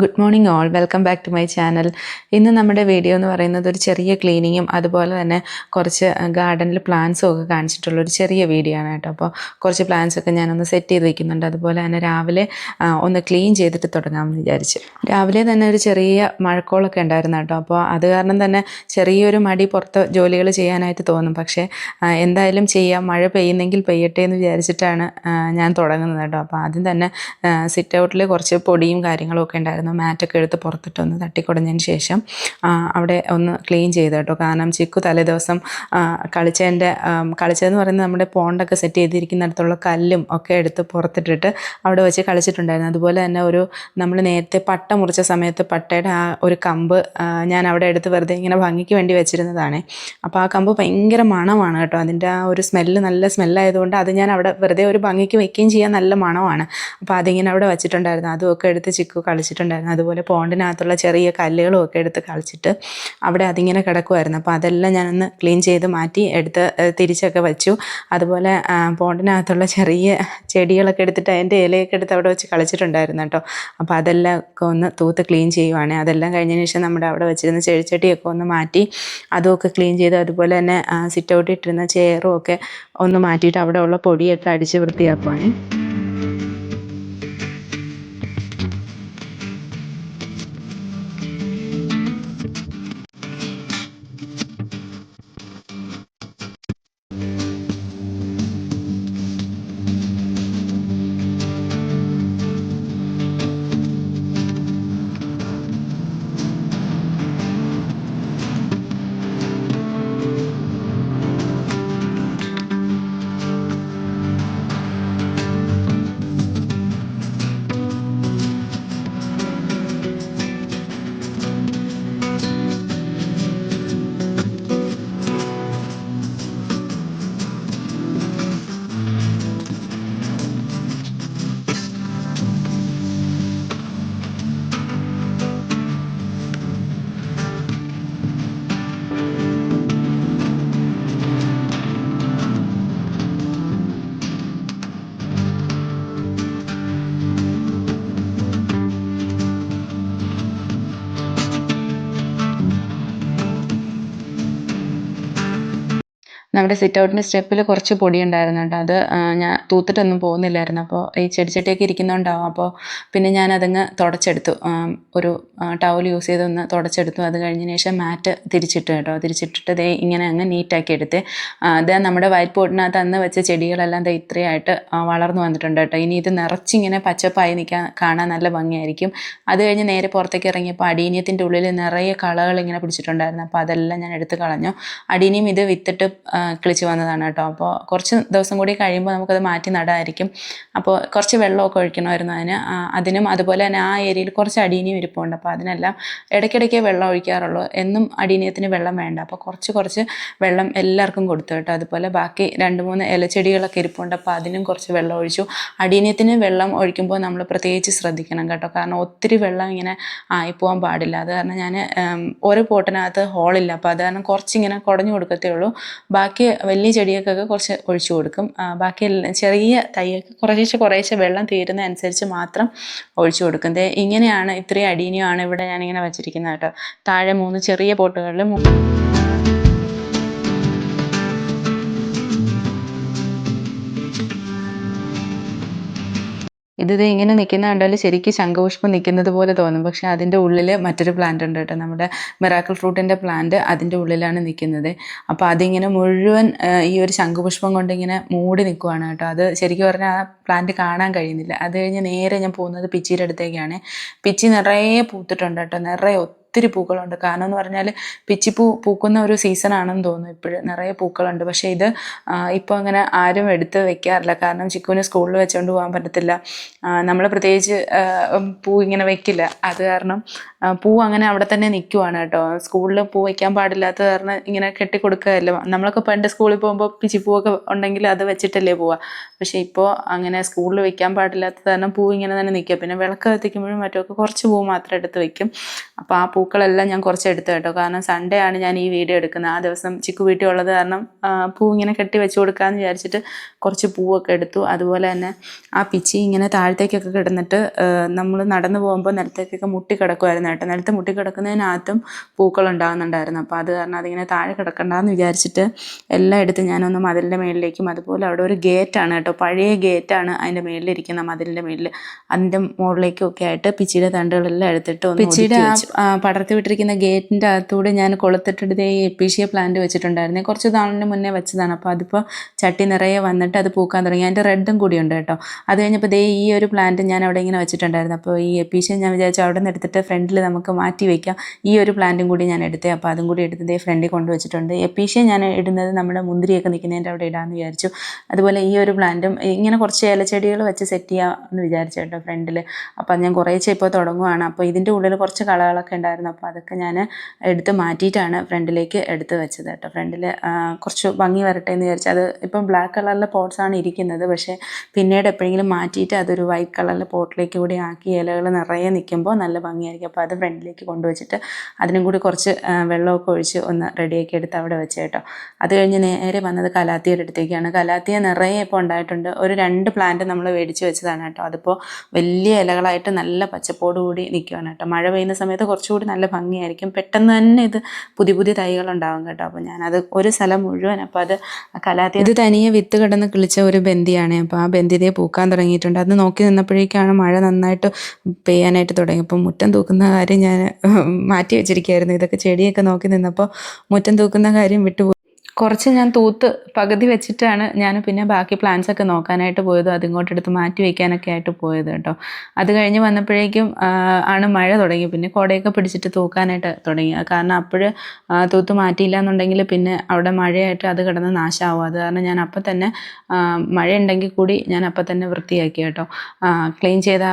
Good morning all, welcome back to my channel. ഇന്ന് നമ്മുടെ video എന്ന് പറയുന്നത് ഒരു ചെറിയ ക്ലീനിങ്ങും അതുപോലെ തന്നെ കുറച്ച് ഗാർഡനിൽ പ്ലാന്റ്സും ഒക്കെ കാണിച്ചിട്ടുള്ള ഒരു ചെറിയ വീഡിയോ ആണ് കേട്ടോ. അപ്പോൾ കുറച്ച് പ്ലാന്റ്സൊക്കെ ഞാനൊന്ന് സെറ്റ് ചെയ്ത് വയ്ക്കുന്നുണ്ട്. അതുപോലെ തന്നെ രാവിലെ ഒന്ന് ക്ലീൻ ചെയ്തിട്ട് തുടങ്ങാമെന്ന് വിചാരിച്ചു. രാവിലെ തന്നെ ഒരു ചെറിയ മഴക്കോളൊക്കെ ഉണ്ടായിരുന്നു കേട്ടോ. അപ്പോൾ അത് കാരണം തന്നെ ചെറിയൊരു മടി പുറത്ത് ജോലികൾ ചെയ്യാനായിട്ട് തോന്നും. പക്ഷേ എന്തായാലും ചെയ്യാം, മഴ പെയ്യുന്നെങ്കിൽ പെയ്യട്ടെ എന്ന് വിചാരിച്ചിട്ടാണ് ഞാൻ തുടങ്ങുന്നത് കേട്ടോ. അപ്പോൾ ആദ്യം തന്നെ സിറ്റ് ഔട്ടിൽ കുറച്ച് പൊടിയും കാര്യങ്ങളും ഒക്കെ ഉണ്ടായിരുന്നു. മാറ്റൊക്കെ എടുത്ത് പുറത്തിട്ടൊന്ന് തട്ടിക്കുടഞ്ഞതിന് ശേഷം അവിടെ ഒന്ന് ക്ലീൻ ചെയ്ത് കേട്ടോ. കാരണം ചിക്കു തലേദിവസം കളിച്ചതെന്ന് പറയുന്നത് നമ്മുടെ പോണ്ടൊക്കെ സെറ്റ് ചെയ്തിരിക്കുന്നിടത്തുള്ള കല്ലും ഒക്കെ എടുത്ത് പുറത്തിട്ടിട്ട് അവിടെ വെച്ച് കളിച്ചിട്ടുണ്ടായിരുന്നു. അതുപോലെ തന്നെ നമ്മൾ നേരത്തെ പട്ട മുറിച്ച സമയത്ത് പട്ടയുടെ ആ ഒരു കമ്പ് ഞാൻ അവിടെ എടുത്ത് വെറുതെ ഇങ്ങനെ ഭംഗിക്ക് വേണ്ടി വെച്ചിരുന്നതാണ്. അപ്പോൾ ആ കമ്പ് ഭയങ്കര മണമാണ് കേട്ടോ. അതിൻ്റെ ആ ഒരു സ്മെല്ല് നല്ല സ്മെല്ലായതുകൊണ്ട് അത് ഞാൻ അവിടെ വെറുതെ ഒരു ഭംഗിക്ക് വെക്കുകയും ചെയ്യാൻ നല്ല മണമാണ്. അപ്പോൾ അതിങ്ങനെ അവിടെ വെച്ചിട്ടുണ്ടായിരുന്നു. അതുമൊക്കെ എടുത്ത് ചിക്കു കളിച്ചിട്ടുണ്ടായിരുന്നു. അതുപോലെ പോണ്ടിനകത്തുള്ള ചെറിയ കല്ലുകളും ഒക്കെ എടുത്ത് കളിച്ചിട്ട് അവിടെ അതിങ്ങനെ കിടക്കുമായിരുന്നു. അപ്പോൾ അതെല്ലാം ഞാനൊന്ന് ക്ലീൻ ചെയ്ത് മാറ്റി എടുത്ത് തിരിച്ചൊക്കെ വെച്ചു. അതുപോലെ പോണ്ടിനകത്തുള്ള ചെറിയ ചെടികളൊക്കെ എടുത്തിട്ട് അതിൻ്റെ ഇലയൊക്കെ എടുത്ത് അവിടെ വെച്ച് കളിച്ചിട്ടുണ്ടായിരുന്നു കേട്ടോ. അപ്പോൾ അതെല്ലാം ഒക്കെ ഒന്ന് തൂത്ത് ക്ലീൻ ചെയ്യുവാണ്. അതെല്ലാം കഴിഞ്ഞതിന് ശേഷം നമ്മുടെ അവിടെ വെച്ചിരുന്ന ചെടിച്ചട്ടിയൊക്കെ ഒന്ന് മാറ്റി അതുമൊക്കെ ക്ലീൻ ചെയ്ത്, അതുപോലെ തന്നെ സിറ്റ് ഔട്ടിൽ ഇട്ടിരുന്ന ചെയറും ഒക്കെ ഒന്ന് മാറ്റിയിട്ട് അവിടെ ഉള്ള പൊടിയൊക്കെ അടിച്ച് വൃത്തിയാക്കുവാണ്. നമ്മുടെ സിറ്റ് ഔട്ടിൻ്റെ സ്റ്റെപ്പിൽ കുറച്ച് പൊടി ഉണ്ടായിരുന്നു കേട്ടോ. അത് ഞാൻ തൂത്തിട്ടൊന്നും പോകുന്നില്ലായിരുന്നു. അപ്പോൾ ഈ ചെടിച്ചട്ടിയൊക്കെ ഇരിക്കുന്നുണ്ടാവും. അപ്പോൾ പിന്നെ ഞാനതങ്ങ് തുടച്ചെടുത്തു. ഒരു ടവൽ യൂസ് ചെയ്തൊന്ന് തുടച്ചെടുത്തു. അത് കഴിഞ്ഞതിന് ശേഷം മാറ്റ് തിരിച്ചിട്ട് കേട്ടോ. തിരിച്ചിട്ടിട്ട് ദേ ഇങ്ങനെ അങ്ങ് നീറ്റാക്കി എടുത്ത് അത് നമ്മുടെ വൈറ്റ് പോട്ടിനകത്ത് അന്ന് വെച്ച ചെടികളെല്ലാം ദേ ഇത്രയായിട്ട് വളർന്നു വന്നിട്ടുണ്ട് കേട്ടോ. ഇനി ഇത് നിറച്ചിങ്ങനെ പച്ചപ്പായി കാണാൻ നല്ല ഭംഗിയായിരിക്കും. അത് കഴിഞ്ഞ് നേരെ പുറത്തേക്ക് ഇറങ്ങിയപ്പോൾ അടീനിയത്തിൻ്റെ ഉള്ളിൽ നിറയെ കളകൾ ഇങ്ങനെ പിടിച്ചിട്ടുണ്ടായിരുന്നു. അപ്പോൾ അതെല്ലാം ഞാൻ എടുത്ത് കളഞ്ഞു. അടീനിയം ഇത് വിത്തിട്ട് കിളിച്ച് വന്നതാണ് കേട്ടോ. അപ്പോൾ കുറച്ച് ദിവസം കൂടി കഴിയുമ്പോൾ നമുക്കത് മാറ്റി നടാമായിരിക്കും. അപ്പോൾ കുറച്ച് വെള്ളമൊക്കെ ഒഴിക്കണമായിരുന്നു അതിനും. അതുപോലെ തന്നെ ആ ഏരിയയിൽ കുറച്ച് അടീനിയം ഇരിപ്പുണ്ട്. അപ്പോൾ അതിനെല്ലാം ഇടയ്ക്കിടയ്ക്ക് വെള്ളം ഒഴിക്കാറുള്ളൂ. എന്നും അടീനിയത്തിന് വെള്ളം വേണ്ട. അപ്പോൾ കുറച്ച് വെള്ളം എല്ലാവർക്കും കൊടുത്തു കേട്ടോ. അതുപോലെ ബാക്കി 2-3 ഇലച്ചെടികളൊക്കെ ഇരിപ്പുണ്ട്. അപ്പോൾ അതിനും കുറച്ച് വെള്ളം ഒഴിച്ചു. അടീനിയത്തിന് വെള്ളം ഒഴിക്കുമ്പോൾ നമ്മൾ പ്രത്യേകിച്ച് ശ്രദ്ധിക്കണം കേട്ടോ. കാരണം ഒത്തിരി വെള്ളം ഇങ്ങനെ ആയിപ്പോകാൻ പാടില്ല. അത് കാരണം ഞാൻ ഒരു പോട്ടിനകത്ത് ഹോളില്ല. അപ്പോൾ അത് കാരണം കുറച്ചിങ്ങനെ കുടഞ്ഞു കൊടുക്കത്തേ ഉള്ളൂ. ബാക്കി വലിയ ചെടികൾക്കൊക്കെ കുറച്ച് ഒഴിച്ചു കൊടുക്കും. ബാക്കി ചെറിയ തൈയൊക്കെ കുറേശ്ശെ വെള്ളം തീരുന്ന അനുസരിച്ച് മാത്രം ഒഴിച്ചു കൊടുക്കുന്നത്. ഇങ്ങനെയാണ് ഇത്രയും അടീനിയമാണ് ഇവിടെ ഞാനിങ്ങനെ വെച്ചിരിക്കുന്നത് കേട്ടോ. താഴെ 3 ചെറിയ പോട്ടുകളിൽ ഇത് ഇങ്ങനെ നിൽക്കുന്ന കണ്ടാൽ ശരിക്കും ശംഖുപുഷ്പം നിൽക്കുന്നത് പോലെ തോന്നും. പക്ഷേ അതിൻ്റെ ഉള്ളിൽ മറ്റൊരു പ്ലാന്റ് ഉണ്ട് കേട്ടോ. നമ്മുടെ മിറാക്കിൾ ഫ്രൂട്ടിൻ്റെ പ്ലാന്റ് അതിൻ്റെ ഉള്ളിലാണ് നിൽക്കുന്നത്. അപ്പോൾ അതിങ്ങനെ മുഴുവൻ ഈ ഒരു ശംഖുപുഷ്പം കൊണ്ട് ഇങ്ങനെ മൂടി നിൽക്കുവാണ് കേട്ടോ. അത് ശരിക്കും പറഞ്ഞാൽ ആ പ്ലാന്റ് കാണാൻ കഴിയുന്നില്ല. അത് കഴിഞ്ഞ് നേരെ ഞാൻ പോകുന്നത് പിച്ചിയുടെ അടുത്തേക്കാണ്. പിച്ചി നിറയെ പൂത്തിട്ടുണ്ട് കേട്ടോ. നിറയെ ഒത്തിരി പൂക്കളുണ്ട്. കാരണം എന്ന് പറഞ്ഞാൽ പിച്ചിപ്പൂ പൂക്കുന്ന ഒരു സീസണാണെന്ന് തോന്നുന്നു. ഇപ്പോഴും നിറയെ പൂക്കളുണ്ട്. പക്ഷേ ഇത് ഇപ്പോൾ അങ്ങനെ ആരും എടുത്ത് വെക്കാറില്ല. കാരണം ചിക്കുവിന് സ്കൂളിൽ വെച്ചുകൊണ്ട് പോകാൻ പറ്റത്തില്ല. നമ്മൾ പ്രത്യേകിച്ച് പൂ ഇങ്ങനെ വെക്കില്ല. അത് കാരണം പൂ അങ്ങനെ അവിടെ തന്നെ നിൽക്കുവാണ് കേട്ടോ. സ്കൂളിൽ പൂ വയ്ക്കാൻ പാടില്ലാത്ത കാരണം ഇങ്ങനെ കെട്ടിക്കൊടുക്കുകയല്ലോ. നമ്മളൊക്കെ പണ്ട് സ്കൂളിൽ പോകുമ്പോൾ പിച്ചിപ്പൂവൊക്കെ ഉണ്ടെങ്കിൽ അത് വെച്ചിട്ടല്ലേ പോവുക. പക്ഷേ ഇപ്പോൾ അങ്ങനെ സ്കൂളിൽ വെക്കാൻ പാടില്ലാത്ത കാരണം പൂ ഇങ്ങനെ തന്നെ നിൽക്കുക. പിന്നെ വിളക്ക് കത്തിക്കുമ്പോഴും മറ്റൊക്കെ കുറച്ച് പൂ മാത്രം എടുത്ത് വെക്കും. അപ്പോൾ ആ പൂ പൂക്കളെല്ലാം ഞാൻ കുറച്ച് എടുത്തു കേട്ടോ. കാരണം സൺഡേ ആണ് ഞാൻ ഈ വീഡിയോ എടുക്കുന്നത്. ആ ദിവസം ചിക്കു വീട്ടിൽ ഉള്ളത് കാരണം പൂ ഇങ്ങനെ കെട്ടി വെച്ച് കൊടുക്കാമെന്ന് വിചാരിച്ചിട്ട് കുറച്ച് പൂവൊക്കെ എടുത്തു. അതുപോലെ തന്നെ ആ പിച്ചി ഇങ്ങനെ താഴത്തേക്കൊക്കെ കിടന്നിട്ട് നമ്മൾ നടന്നു പോകുമ്പോൾ നിലത്തേക്കൊക്കെ മുട്ടി കിടക്കുമായിരുന്നു കേട്ടോ. നിലത്ത് മുട്ടി കിടക്കുന്നതിനകത്തും പൂക്കൾ ഉണ്ടാകുന്നുണ്ടായിരുന്നു. അപ്പോൾ അത് കാരണം അതിങ്ങനെ താഴെ കിടക്കണ്ടെന്ന് വിചാരിച്ചിട്ട് എല്ലാം എടുത്ത് ഞാനൊന്ന് മതിലിൻ്റെ മേളിലേക്കും, അതുപോലെ അവിടെ ഒരു ഗേറ്റാണ് കേട്ടോ, പഴയ ഗേറ്റാണ് അതിൻ്റെ മേളിലിരിക്കുന്ന മതിലിൻ്റെ മേളിൽ, അതിൻ്റെ മുകളിലേക്കും ഒക്കെ ആയിട്ട് പിച്ചിയുടെ തണ്ടുകളെല്ലാം എടുത്തിട്ട് പിച്ചിയുടെ പടർത്തി വിട്ടിരിക്കുന്ന ഗേറ്റിൻ്റെ അകത്തൂടെ ഞാൻ കൊളുത്തിട്ടിട്ട് ഈ എപ്പീഷ്യ പ്ലാന്റ് വെച്ചിട്ടുണ്ടായിരുന്നു. കുറച്ച് നാളിന് മുന്നേ വെച്ചതാണ്. അപ്പോൾ അതിപ്പോൾ ചട്ടി നിറയെ വന്നിട്ട് അത് പൂക്കാൻ തുടങ്ങി. അതിൻ്റെ റെഡും കൂടിയുണ്ട് കേട്ടോ. അത് കഴിഞ്ഞപ്പോൾ ഈ ഒരു പ്ലാന്റ് ഞാൻ അവിടെ ഇങ്ങനെ വെച്ചിട്ടുണ്ടായിരുന്നു. അപ്പോൾ ഈ എപ്പീഷ്യ ഞാൻ വിചാരിച്ചു അവിടെ നിന്ന് എടുത്തിട്ട് ഫ്രണ്ടിൽ നമുക്ക് മാറ്റി വയ്ക്കാം. ഈ ഒരു പ്ലാന്റും കൂടി ഞാൻ എടുത്തേ. അപ്പോൾ അതും കൂടി എടുത്തതേ ഫ്രണ്ടിൽ കൊണ്ടുവച്ചിട്ടുണ്ട്. എപ്പീഷ്യ ഞാൻ ഇടുന്നത് നമ്മുടെ മുന്തിരിയൊക്കെ നിൽക്കുന്നതിൻ്റെ അവിടെ ഇടാമെന്ന് വിചാരിച്ചു. അതുപോലെ ഈ ഒരു പ്ലാന്റും ഇങ്ങനെ കുറച്ച് ഇലച്ചെടികൾ വെച്ച് സെറ്റ് ചെയ്യാമെന്ന് വിചാരിച്ചു കേട്ടോ ഫ്രണ്ടിൽ. അപ്പോൾ ഞാൻ കുറേശ്ശെ ഇപ്പോൾ തുടങ്ങുവാണ്. അപ്പോൾ ഇതിൻ്റെ ഉള്ളിൽ കുറച്ച് കളകളൊക്കെ ഉണ്ടായിരുന്നു. അപ്പോൾ അതൊക്കെ ഞാൻ എടുത്ത് മാറ്റിയിട്ടാണ് ഫ്രണ്ടിലേക്ക് എടുത്ത് വെച്ചത് കേട്ടോ. ഫ്രണ്ടിൽ കുറച്ച് ഭംഗി വരട്ടെ എന്ന് വിചാരിച്ചു. അത് ഇപ്പം ബ്ലാക്ക് കളറിലെ പോട്ട്സാണ് ഇരിക്കുന്നത്. പക്ഷേ പിന്നീട് എപ്പോഴെങ്കിലും മാറ്റിയിട്ട് അതൊരു വൈറ്റ് കളറിലെ പോട്ടിലേക്ക് കൂടി ആക്കി ഇലകൾ നിറയെ നിൽക്കുമ്പോൾ നല്ല ഭംഗിയായിരിക്കും. അപ്പോൾ അത് ഫ്രണ്ടിലേക്ക് കൊണ്ടുവച്ചിട്ട് അതിനും കൂടി കുറച്ച് വെള്ളമൊക്കെ ഒഴിച്ച് ഒന്ന് റെഡിയാക്കി എടുത്ത് അവിടെ വെച്ച് കേട്ടോ. അത് കഴിഞ്ഞ് നേരെ വന്നത് കലാത്തിയുടെ അടുത്തേക്കാണ്. കലാത്തിയ നിറയെ ഇപ്പോൾ ഉണ്ടായിട്ടുണ്ട്. ഒരു 2 പ്ലാന്റ് നമ്മൾ മേടിച്ച് വെച്ചതാണ് കേട്ടോ. അതിപ്പോൾ വലിയ ഇലകളായിട്ട് നല്ല പച്ചപ്പോടുകൂടി നിൽക്കുകയാണ് കേട്ടോ. മഴ പെയ്യുന്ന സമയത്ത് കുറച്ചുകൂടി നല്ല ഭംഗിയായിരിക്കും. പെട്ടെന്ന് തന്നെ ഇത് പുതിയ പുതിയ തൈകളുണ്ടാകും കേട്ടോ. അപ്പോൾ ഞാനത് ഒരു സ്ഥലം മുഴുവൻ, അപ്പോൾ അത് കലാത്തി ഇത് തനിയെ വിത്ത് കിടന്ന് കിളിച്ച ഒരു ബന്ദിയാണ്. അപ്പോൾ ആ ബന്ദിതയെ പൂക്കാൻ തുടങ്ങിയിട്ടുണ്ട്. അത് നോക്കി നിന്നപ്പോഴേക്കാണ് മഴ നന്നായിട്ട് പെയ്യാനായിട്ട് തുടങ്ങി. അപ്പോൾ മുറ്റം തൂക്കുന്ന കാര്യം ഞാൻ മാറ്റി വെച്ചിരിക്കുകയായിരുന്നു. ഇതൊക്കെ ചെടിയൊക്കെ നോക്കി നിന്നപ്പോൾ മുറ്റം തൂക്കുന്ന കാര്യം വിട്ടുപോയി. കുറച്ച് ഞാൻ തൂത്ത് പകുതി വെച്ചിട്ടാണ് ഞാൻ പിന്നെ ബാക്കി പ്ലാന്റ്സൊക്കെ നോക്കാനായിട്ട് പോയത്. അതിങ്ങോട്ടെടുത്ത് മാറ്റി വയ്ക്കാനൊക്കെ ആയിട്ട് പോയത് കേട്ടോ. അത് കഴിഞ്ഞ് വന്നപ്പോഴേക്കും ആണ് മഴ തുടങ്ങി. പിന്നെ കുടയൊക്കെ പിടിച്ചിട്ട് തൂക്കാനായിട്ട് തുടങ്ങി. കാരണം അപ്പോൾ തൂത്ത് മാറ്റിയില്ല എന്നുണ്ടെങ്കിൽ പിന്നെ അവിടെ മഴയായിട്ട് അത് കിടന്ന് നാശമാവും. അത് കാരണം ഞാൻ അപ്പം തന്നെ മഴ ഉണ്ടെങ്കിൽ കൂടി ഞാൻ അപ്പം തന്നെ വൃത്തിയാക്കി കേട്ടോ. ക്ലീൻ ചെയ്ത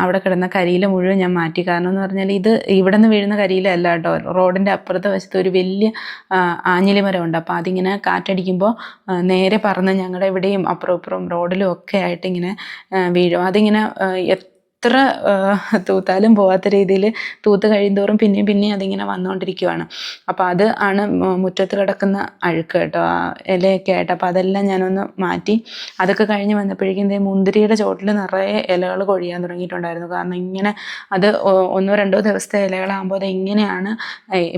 അവിടെ കിടന്ന കരിയില മുഴുവൻ ഞാൻ മാറ്റി. കാരണം എന്ന് പറഞ്ഞാൽ ഇത് ഇവിടെ നിന്ന് വീഴുന്ന കരിയിലല്ല കേട്ടോ. റോഡിൻ്റെ അപ്പുറത്തെ വശത്ത് ഒരു വലിയ ആഞ്ഞിലി മരമുണ്ട്. അപ്പോൾ അതിങ്ങനെ കാറ്റടിക്കുമ്പോൾ നേരെ പറന്ന് ഞങ്ങളുടെ ഇവിടെയും അപ്പുറം ഇപ്പുറം റോഡിലും ഒക്കെ ആയിട്ട് ഇങ്ങനെ വീഴും. അതിങ്ങനെ എത്ര തൂത്താലും പോകാത്ത രീതിയിൽ തൂത്ത് കഴിയുന്തോറും പിന്നെയും പിന്നെയും അതിങ്ങനെ വന്നുകൊണ്ടിരിക്കുവാണ്. അപ്പോൾ അത് ആണ് മുറ്റത്ത് കിടക്കുന്ന അഴുക്ക് കേട്ടോ, ആ ഇലയൊക്കെ ആയിട്ട്. അപ്പോൾ അതെല്ലാം ഞാനൊന്ന് മാറ്റി. അതൊക്കെ കഴിഞ്ഞ് വന്നപ്പോഴേക്കും മുന്തിരിയുടെ ചോട്ടിൽ നിറയെ ഇലകൾ കൊഴിയാൻ തുടങ്ങിയിട്ടുണ്ടായിരുന്നു. കാരണം ഇങ്ങനെ അത് 1-2 ദിവസത്തെ ഇലകളാകുമ്പോൾ അത് ഇങ്ങനെയാണ്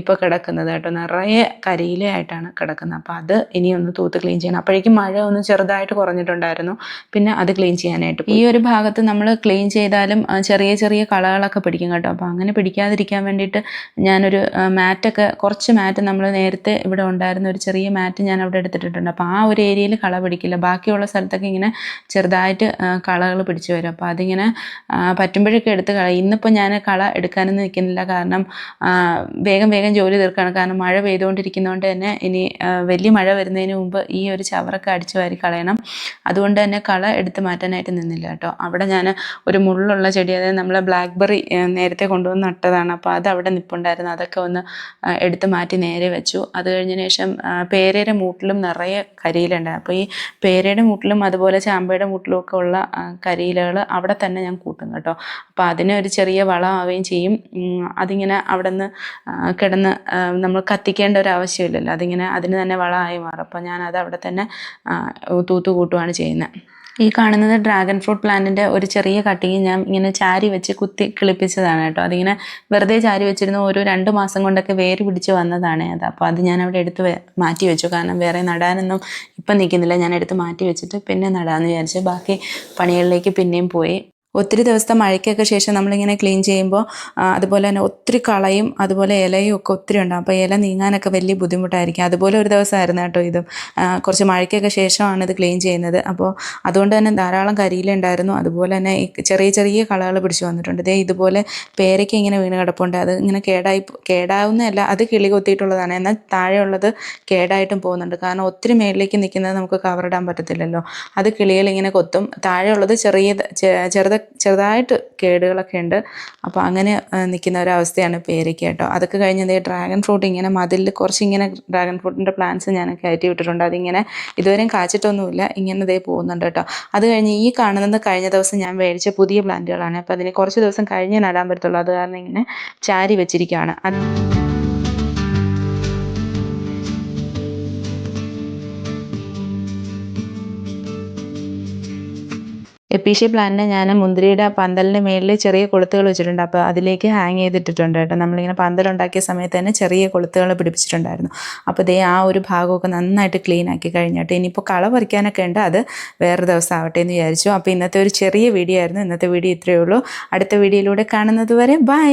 ഇപ്പോൾ കിടക്കുന്നത് കേട്ടോ. നിറയെ കരിയിലയായിട്ടാണ് കിടക്കുന്നത്. അപ്പോൾ അത് ഇനി ഒന്ന് തൂത്ത് ക്ലീൻ ചെയ്യണം. അപ്പോഴേക്കും മഴ ഒന്ന് ചെറുതായിട്ട് കുറഞ്ഞിട്ടുണ്ടായിരുന്നു. പിന്നെ അത് ക്ലീൻ ചെയ്യാനായിട്ട് ഈ ഒരു ഭാഗത്ത് നമ്മൾ ക്ലീൻ ചെയ്താലും ചെറിയ ചെറിയ കളകളൊക്കെ പിടിക്കും കേട്ടോ. അപ്പോൾ അങ്ങനെ പിടിക്കാതിരിക്കാൻ വേണ്ടിയിട്ട് ഞാനൊരു മാറ്റൊക്കെ, കുറച്ച് മാറ്റ് നമ്മൾ നേരത്തെ ഇവിടെ ഉണ്ടായിരുന്ന ഒരു ചെറിയ മാറ്റ് ഞാൻ അവിടെ എടുത്തിട്ടുണ്ട്. അപ്പോൾ ആ ഒരു ഏരിയയിൽ കള പിടിക്കില്ല. ബാക്കിയുള്ള സ്ഥലത്തൊക്കെ ഇങ്ങനെ ചെറുതായിട്ട് കളകൾ പിടിച്ചു വരും. അപ്പോൾ അതിങ്ങനെ പറ്റുമ്പോഴൊക്കെ എടുത്ത് കളയും. ഇന്നിപ്പോൾ ഞാൻ കള എടുക്കാനൊന്നും നിൽക്കുന്നില്ല. കാരണം വേഗം വേഗം ജോലി തീർക്കുകയാണ്. കാരണം മഴ പെയ്തുകൊണ്ടിരിക്കുന്നതുകൊണ്ട് തന്നെ ഇനി വലിയ മഴ വരുന്നതിന് മുമ്പ് ഈ ഒരു ചവറൊക്കെ അടിച്ചു വാരി കളയണം. അതുകൊണ്ട് തന്നെ കള എടുത്ത് മാറ്റാനായിട്ട് നിന്നില്ല കേട്ടോ. അവിടെ ഞാൻ ഒരു മുള്ളുള്ള ചെടി, അതായത് നമ്മളെ ബ്ലാക്ക്ബെറി നേരത്തെ കൊണ്ടുവന്ന് നട്ടതാണ്. അപ്പോൾ അത് അവിടെ നിൽപ്പുണ്ടായിരുന്നു. അതൊക്കെ ഒന്ന് എടുത്ത് മാറ്റി നേരെ വെച്ചു. അത് കഴിഞ്ഞതിന് ശേഷം പേരയുടെ മൂട്ടിലും നിറയെ കരിയിലുണ്ടായിരുന്നു. അപ്പോൾ ഈ പേരയുടെ മൂട്ടിലും അതുപോലെ ചാമ്പയുടെ മൂട്ടിലും ഒക്കെ ഉള്ള കരിയിലകൾ അവിടെ തന്നെ ഞാൻ കൂട്ടും കേട്ടോ. അപ്പോൾ അതിന് ഒരു ചെറിയ വളമാവുകയും ചെയ്യും. അതിങ്ങനെ അവിടെ നിന്ന് കിടന്ന് നമ്മൾ കത്തിക്കേണ്ട ഒരു ആവശ്യമില്ലല്ലോ. അതിങ്ങനെ അതിന് തന്നെ വളമായി മാറും. അപ്പോൾ ഞാനത് അവിടെ തന്നെ തൂത്ത് കൂട്ടുകയാണ് ചെയ്യുന്നത്. ഈ കാണുന്നത് ഡ്രാഗൺ ഫ്രൂട്ട് പ്ലാന്റിൻ്റെ ഒരു ചെറിയ കട്ടിങ് ഞാൻ ഇങ്ങനെ ചാരി വെച്ച് കുത്തി കിളിപ്പിച്ചതാണ് കേട്ടോ. അതിങ്ങനെ വെറുതെ ചാരി വെച്ചിരുന്നു. ഒരു 2 മാസം കൊണ്ടൊക്കെ വേര് പിടിച്ച് വന്നതാണ് അത്. അപ്പോൾ അത് ഞാൻ അവിടെ എടുത്ത് മാറ്റി വെച്ചു. കാരണം വേറെ നടാനൊന്നും ഇപ്പം നിൽക്കുന്നില്ല. ഞാൻ എടുത്ത് മാറ്റി വെച്ചിട്ട് പിന്നെ നടാമെന്ന് വിചാരിച്ച് ബാക്കി പണികളിലേക്ക് പിന്നെയും പോയി. ഒത്തിരി ദിവസത്തെ മഴയ്ക്കൊക്കെ ശേഷം നമ്മളിങ്ങനെ ക്ലീൻ ചെയ്യുമ്പോൾ അതുപോലെ തന്നെ ഒത്തിരി കളയും അതുപോലെ ഇലയും ഒക്കെ ഒത്തിരി ഉണ്ടാകും. അപ്പോൾ ഇല നീങ്ങാനൊക്കെ വലിയ ബുദ്ധിമുട്ടായിരിക്കും. അതുപോലെ ഒരു ദിവസമായിരുന്നു കേട്ടോ ഇതും. കുറച്ച് മഴയ്ക്കൊക്കെ ശേഷമാണ് ഇത് ക്ലീൻ ചെയ്യുന്നത്. അപ്പോൾ അതുകൊണ്ട് തന്നെ ധാരാളം കരിയില ഉണ്ടായിരുന്നു. അതുപോലെ തന്നെ ചെറിയ ചെറിയ കളകൾ പിടിച്ച് വന്നിട്ടുണ്ട്. ഇതേ ഇതുപോലെ പേരയ്ക്ക് ഇങ്ങനെ വീണ് കിടപ്പുണ്ട്. അത് ഇങ്ങനെ കേടാവുന്നതല്ല, അത് കിളി കൊത്തിയിട്ടുള്ളതാണ്. എന്നാൽ താഴെയുള്ളത് കേടായിട്ടും പോകുന്നുണ്ട്. കാരണം ഒത്തിരി മേളിലേക്ക് നിൽക്കുന്നത് നമുക്ക് കവറിടാൻ പറ്റത്തില്ലല്ലോ. അത് കിളികൾ ഇങ്ങനെ കൊത്തും. താഴെയുള്ളത് ചെറുതൊക്കെ ചെറുതായിട്ട് കേടുകളൊക്കെ ഉണ്ട്. അപ്പോൾ അങ്ങനെ നിൽക്കുന്ന ഒരവസ്ഥയാണ് പേരയ്ക്ക കേട്ടോ. അതൊക്കെ കഴിഞ്ഞ് ദേ ഡ്രാഗൺ ഫ്രൂട്ട് ഇങ്ങനെ മതിലിൽ കുറച്ചിങ്ങനെ ഡ്രാഗൺ ഫ്രൂട്ടിൻ്റെ പ്ലാന്റ്സ് ഞാൻ കയറ്റി വിട്ടിട്ടുണ്ട്. അതിങ്ങനെ ഇതുവരെയും കാച്ചിട്ടൊന്നുമില്ല, ഇങ്ങനെ ദേ പോകുന്നുണ്ട് കേട്ടോ. അത് കഴിഞ്ഞ് ഈ കാണുന്നത് കഴിഞ്ഞ ദിവസം ഞാൻ മേടിച്ച പുതിയ പ്ലാന്റുകളാണ്. അപ്പോൾ അതിന് കുറച്ച് ദിവസം കഴിഞ്ഞ് നടാൻ പറ്റത്തുള്ളൂ. അത് കാരണം ഇങ്ങനെ ചാരി വെച്ചിരിക്കുകയാണ്. എപ്പീഷ്യ പ്ലാന്റിനെ ഞാൻ മുന്തിരിയുടെ പന്തലിൻ്റെ മേളിൽ ചെറിയ കൊളുത്തുകൾ വെച്ചിട്ടുണ്ട്. അപ്പോൾ അതിലേക്ക് ഹാങ് ചെയ്തിട്ടിട്ടുണ്ട് കേട്ടോ. നമ്മളിങ്ങനെ പന്തലുണ്ടാക്കിയ സമയത്ത് തന്നെ ചെറിയ കൊളുത്തുകൾ പിടിപ്പിച്ചിട്ടുണ്ടായിരുന്നു. അപ്പോൾ ദേ ആ ഒരു ഭാഗമൊക്കെ നന്നായിട്ട് ക്ലീൻ ആക്കി കഴിഞ്ഞിട്ട് ഇനിയിപ്പോൾ കള പറിക്കാനൊക്കെ ഉണ്ട്, അത് വേറെ ദിവസം ആവട്ടെ എന്ന് വിചാരിച്ചു. അപ്പോൾ ഇന്നത്തെ ഒരു ചെറിയ വീഡിയോ ആയിരുന്നു. ഇന്നത്തെ വീഡിയോ ഇത്രയേ ഉള്ളൂ. അടുത്ത വീഡിയോയിലൂടെ കാണുന്നത് വരെ ബൈ.